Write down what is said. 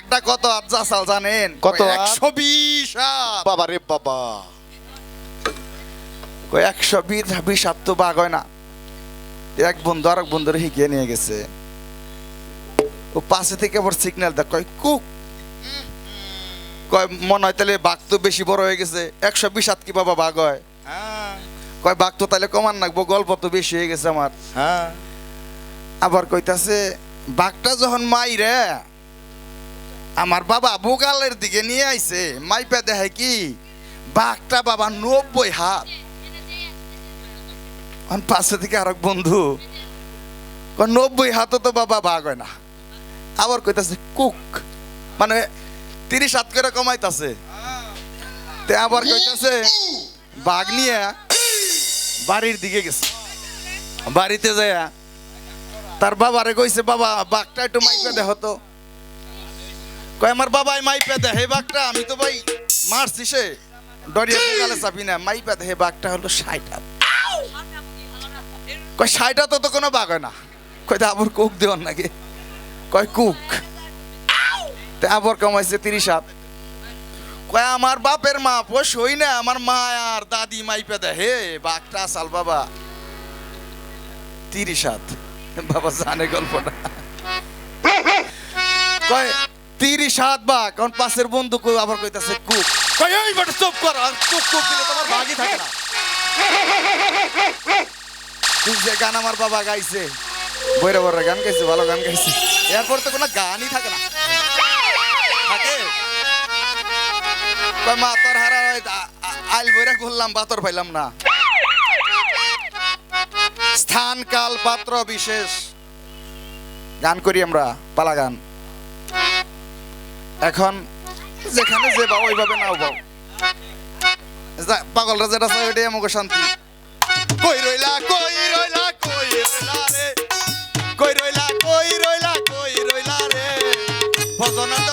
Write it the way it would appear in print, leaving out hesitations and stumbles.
বাঘটা কত আচ্ছা চাল জানেন? কত? 120 হাত। বাবা রে বাবা। কই 120 হাত তো বাঘ হয় না। এক বন্ধু আর এক বন্ধুরে হিকিয়ে নিয়ে গেছে। ও পাশে থেকে আবার সিগন্যাল দেয়, কয় কুক। কয় মনে হয় তাহলে বাঘ তো বেশি বড় হয়ে গেছে, 120 হাত কি বাবা বাঘ হয়? কয় বাঘ তো তাহলে কমান রাখবো, গল্প তো বেশি হয়ে গেছে আমার। আবার কইতাছে বাঘটা যখন মাইরে আমার বাবা বুগালের দিকে নিয়ে আইছে, মাইপা দেখে কি বাঘটা বাবা 90 হাত। পাশে থেকে আরেক বন্ধু, 90 হাতও তো বাবা বাঘ হয় না। আবার কইতাছে কুক, মানে 30 হাত করে কমাইতাছে। তে আবার কইতাছে বাঘ নিয়ে বাড়ির দিকে গেছে। বাড়িতে যায় তার বাবারে কইছে, বাবা বাঘটা একটু মাইপা দেখো তো। কয় আমার বাবাই মাইপা দেখে বাঘটা, আমি তো ভাই মারছি, সে ডরিয়ে বুগালে চাপি না। মাইপা দেখে বাঘটা হলো 60 হাত। কয় 60 হাত তো কোনো বাঘ হয় না। কয় আবার কুক দেওয়ার নাকি? কয় কুক। তে আবার কমাইছে 30 হাত। কয় আমার বাপের মা পশই না, আমার মা আর দাদি মাইপা দেখে বাঘটা আসাল বাবা 30 হাত। বাবা জানে গল্পটা। কয় 30 হাত বাঘ। কারণ পাশের বন্ধু আবার কইতাছে কুক। কয় এই বেটা চুপ কর, আর চুপ চুপ দিলে তোমার বাঘই থাকে না। যে গান আমার বাবা গাইছে, বইরা বইরা গান গাইছে, ভালো গান গাইছে। এরপর তো কোনো গানই থাকে না। থাকে কয় মা তোর হারা আইল বইরা করলাম, বাতর পাইলাম না। স্থান কাল পাত্র বিশেষ গান করি আমরা, পালা গান। এখন যেখানে যে বাবা ওইভাবে নাও বাও, পাগলরা যেটা চাই ওইটাই আমাকে শান্তি। কই রইলা কই রইলা কই রইলা রে, কই রইলা কই রইলা কই রইলা রে, ভজনানন্দ